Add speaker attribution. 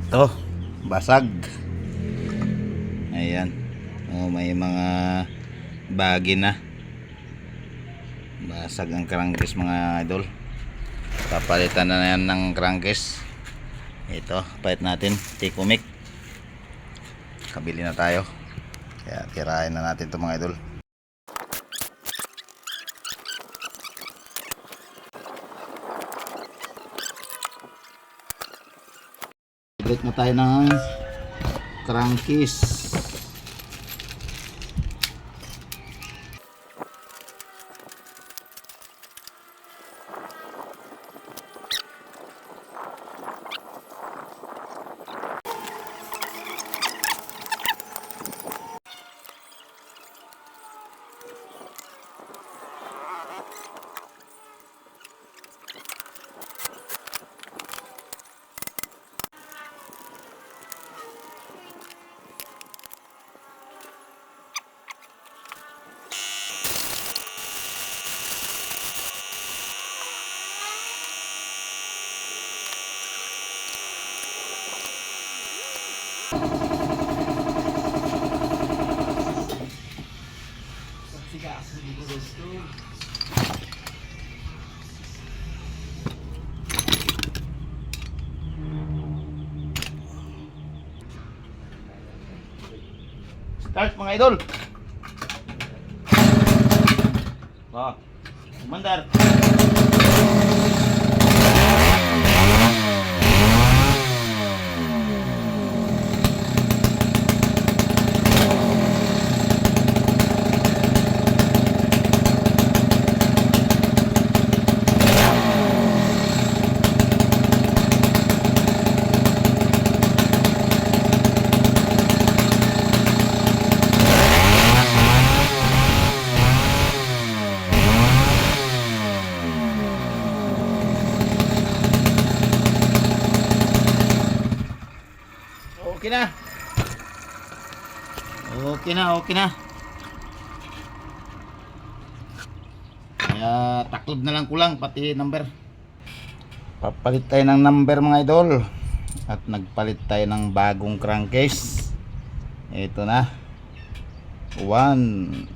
Speaker 1: Ito, basag. Ayan. Oh, may mga bagi na. Basag ang crankcase mga idol. Papalitan na yan ng crankcase. Ito, palit natin. Tikumik. Kabili na tayo. Kaya tirahin na natin ito mga idol. Balik na tayo ng crankcase. Start mga idol. Mandar. Okay na. Okay na. Kaya taklob na lang kulang pati number. Papalit tayo ng number mga idol. At nagpalit tayo ng bagong crankcase. Ito na. 1.